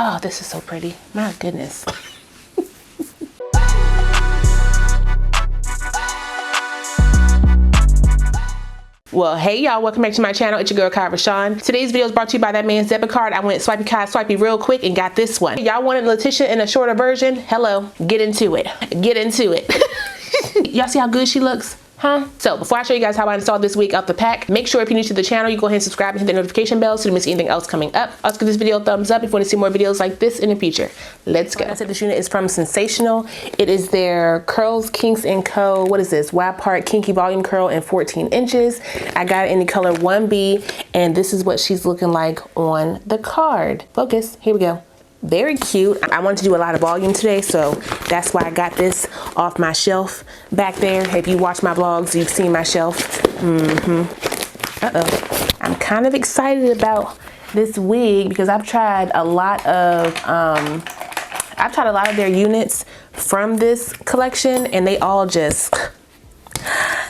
Oh, this is so pretty. My goodness. Well, hey y'all, welcome back to my channel. It's your girl, Kie RaShon. Today's video is brought to you by that man's debit card. I went swipey real quick and got this one. Y'all wanted Letitia in a shorter version? Hello, get into it. Get into it. Y'all see how good she looks? Huh? So before I show you guys how I installed this wig out the pack, make sure if you're new to the channel, you go ahead and subscribe and hit the notification bell so you don't miss anything else coming up. Also give this video a thumbs up if you want to see more videos like this in the future. Let's go. Like I said, this unit is from Sensational. It is their Curls, Kinks & Co. What is this? Y-Part Kinky Volume Curl in 14 inches. I got it in the color 1B, and this is what she's looking like on the card. Focus. Here we go. Very cute. I wanted to do a lot of volume today, so that's why I got this off my shelf back there. If you watch my vlogs, you've seen my shelf. I'm kind of excited about this wig because I've tried a lot of their units from this collection, and they all just,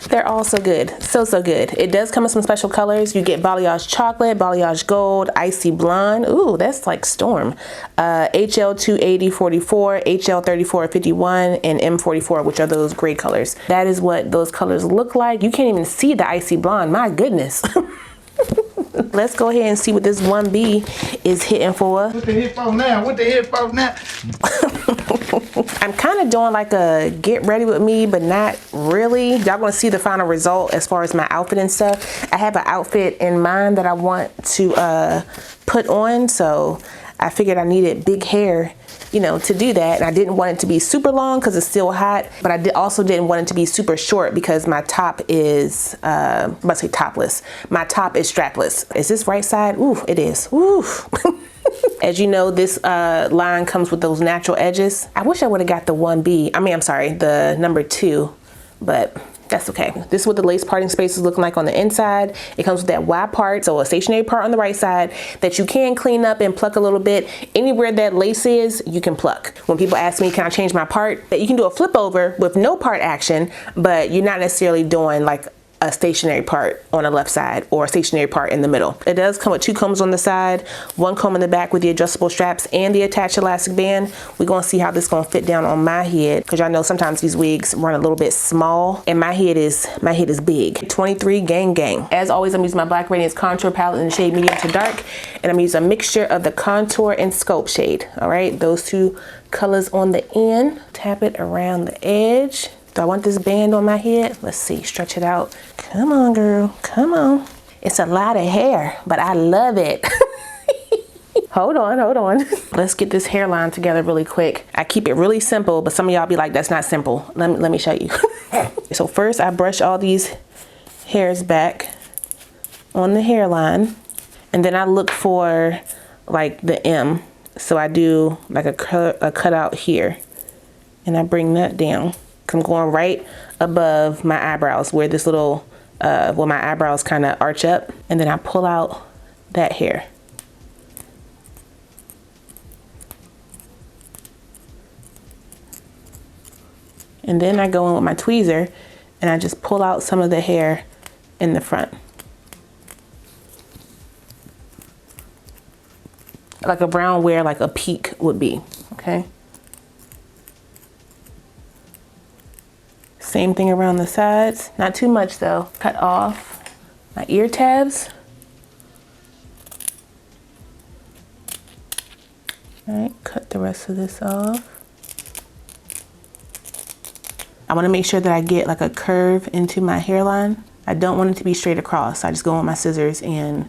they're all so good. So good. It does come in some special colors. You get balayage chocolate, balayage gold, icy blonde. Ooh, that's like storm. HL 280 44, HL 34 51, and M44, which are those gray colors. That is what those colors look like. You can't even see the icy blonde. My goodness. Let's go ahead and see what this 1B is hitting for. What the hit for now? What the hit for now? I'm kind of doing like a get ready with me, but not really. Y'all gonna see the final result as far as my outfit and stuff. I have an outfit in mind that I want to put on, so I figured I needed big hair, you know, to do that. And I didn't want it to be super long because it's still hot, but I also didn't want it to be super short because my top is, I'm about to say topless. My top is strapless. Is this right side? Ooh, it is. Ooh. As you know, this line comes with those natural edges. I wish I would have got the 1B. I mean, I'm sorry, the number 2, but that's okay. This is what the lace parting space is looking like on the inside. It comes with that Y part, so a stationary part on the right side that you can clean up and pluck a little bit. Anywhere that lace is, you can pluck. When people ask me, can I change my part? That you can do a flip over with no part action, but you're not necessarily doing like a stationary part on the left side or a stationary part in the middle. It does come with 2 combs on the side, 1 comb in the back with the adjustable straps and the attached elastic band. We're gonna see how this is gonna fit down on my head, because y'all know sometimes these wigs run a little bit small, and my head is big. 23 gang. As always, I'm using my Black Radiance contour palette in the shade medium to dark, and I'm using a mixture of the contour and sculpt shade. All right, those 2 colors on the end. Tap it around the edge. Do I want this band on my head? Let's see, stretch it out. Come on, girl, come on. It's a lot of hair, but I love it. Hold on. Let's get this hairline together really quick. I keep it really simple, but some of y'all be like, that's not simple. Let me show you. So first I brush all these hairs back on the hairline, and then I look for like the M. So I do like a cutout here, and I bring that down. I'm going right above my eyebrows where this little, where my eyebrows kind of arch up, and then I pull out that hair. And then I go in with my tweezer and I just pull out some of the hair in the front. Like around where like a peak would be, okay? Same thing around the sides, not too much though. Cut off my ear tabs. All right, cut the rest of this off. I wanna make sure that I get like a curve into my hairline. I don't want it to be straight across. I just go on my scissors and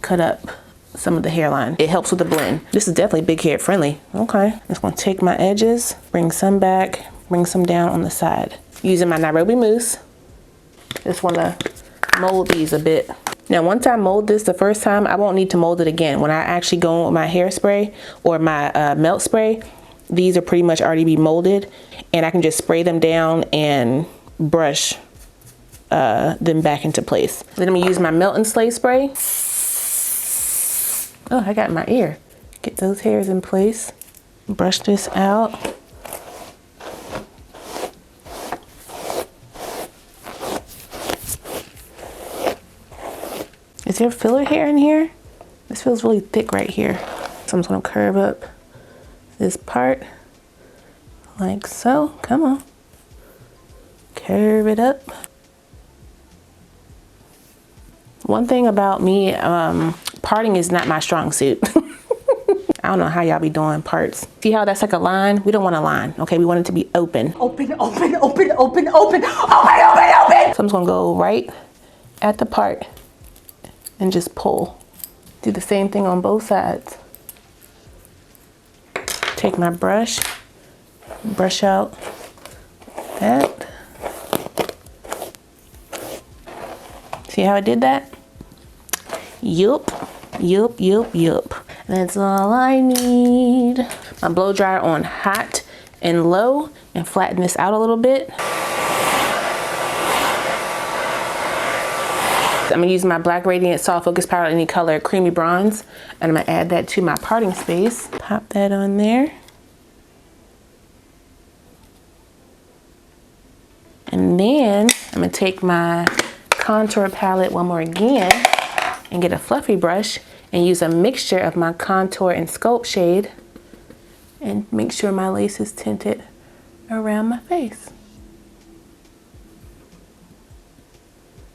cut up some of the hairline. It helps with the blend. This is definitely big hair friendly. Okay, I'm just gonna take my edges, bring some back, bring some down on the side. Using my Nairobi mousse. Just wanna mold these a bit. Now, once I mold this the first time, I won't need to mold it again. When I actually go with my hairspray or my melt spray, these are pretty much already be molded, and I can just spray them down and brush them back into place. Then I'm gonna use my melt and slay spray. Oh, I got in my ear. Get those hairs in place. Brush this out. Is there filler hair in here? This feels really thick right here. So I'm just gonna curve up this part like so. Come on. Curve it up. One thing about me, parting is not my strong suit. I don't know how y'all be doing parts. See how that's like a line? We don't want a line, okay? We want it to be open. Open, open, open, open, open, open, open, open. So I'm just gonna go right at the part and just pull. Do the same thing on both sides. Take my brush out that. See how I did that? Yup, yup, yup, yup. That's all I need. My blow dryer on hot and low, and flatten this out a little bit. I'm gonna use my Black Radiant Soft Focus Powder any color creamy bronze, and I'm gonna add that to my parting space. Pop that on there. And then I'm gonna take my contour palette one more again and get a fluffy brush and use a mixture of my contour and sculpt shade and make sure my lace is tinted around my face.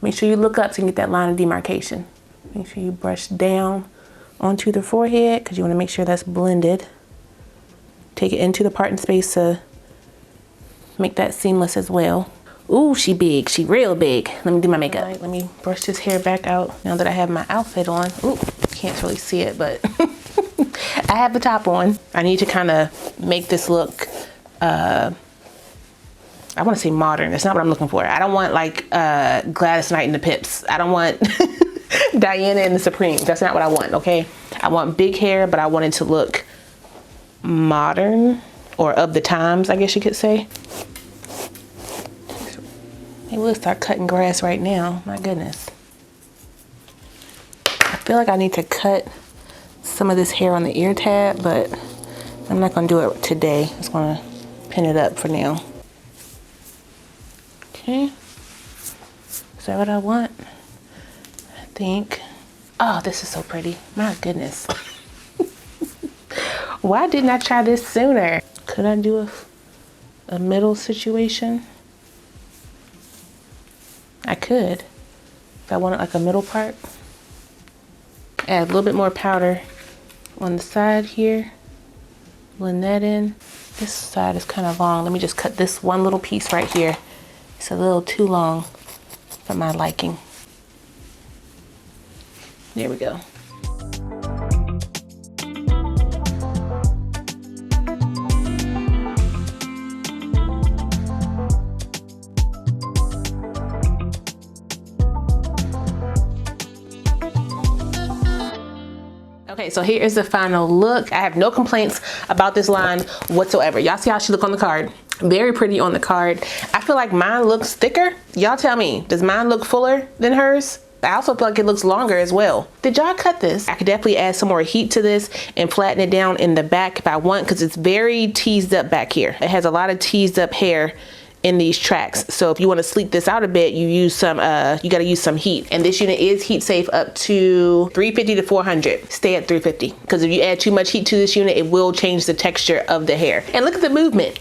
Make sure you look up so you can get that line of demarcation. Make sure you brush down onto the forehead because you want to make sure that's blended. Take it into the parting space to make that seamless as well. Ooh, she big, she real big. Let me do my makeup. Right, let me brush this hair back out now that I have my outfit on. Ooh, can't really see it, but I have the top on. I need to kind of make this look, I want to say modern. That's not what I'm looking for. I don't want like Gladys Knight and the Pips. I don't want Diana and the Supremes. That's not what I want, okay? I want big hair, but I want it to look modern or of the times, I guess you could say. Maybe we'll start cutting grass right now. My goodness. I feel like I need to cut some of this hair on the ear tab, but I'm not gonna do it today. I'm just gonna pin it up for now. Okay. Is that what I want? I think. Oh, this is so pretty. My goodness. Why didn't I try this sooner? Could I do a middle situation? I could. If I wanted like a middle part. Add a little bit more powder on the side here. Blend that in. This side is kind of long. Let me just cut this one little piece right here. It's a little too long for my liking. There we go. Okay, so here is the final look. I have no complaints about this line whatsoever. Y'all see how she look on the card? Very pretty on the card. I feel like mine looks thicker. Y'all tell me, does mine look fuller than hers? I also feel like it looks longer as well. Did y'all cut this? I could definitely add some more heat to this and flatten it down in the back if I want, because it's very teased up back here. It has a lot of teased up hair in these tracks. So if you want to sleek this out a bit, you use some you got to use some heat. And this unit is heat safe up to 350 to 400. Stay at 350, because if you add too much heat to this unit, it will change the texture of the hair. And look at the movement.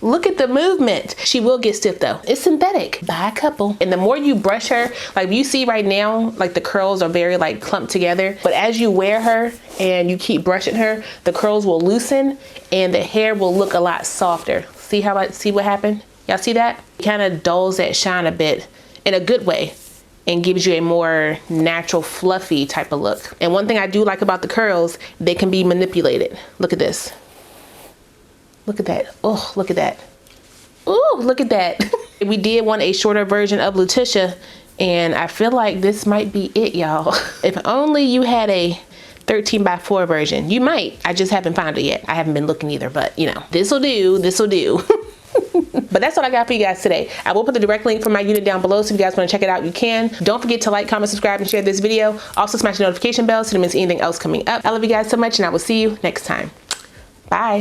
Look at the movement. She will get stiff though. It's synthetic. Buy a couple. And the more you brush her, like you see right now, like the curls are very like clumped together. But as you wear her and you keep brushing her, the curls will loosen and the hair will look a lot softer. See how see what happened? Y'all see that? It kind of dulls that shine a bit in a good way and gives you a more natural, fluffy type of look. And one thing I do like about the curls, they can be manipulated. Look at this. Look at that. Oh, look at that. Oh, look at that. We did want a shorter version of Letitia, and I feel like this might be it, y'all. If only you had a 13x4 version. You might. I just haven't found it yet. I haven't been looking either, but you know, this'll do. This'll do. But that's what I got for you guys today. I will put the direct link for my unit down below, so if you guys want to check it out, you can. Don't forget to like, comment, subscribe, and share this video. Also smash the notification bell so you don't miss anything else coming up. I love you guys so much, and I will see you next time. Bye.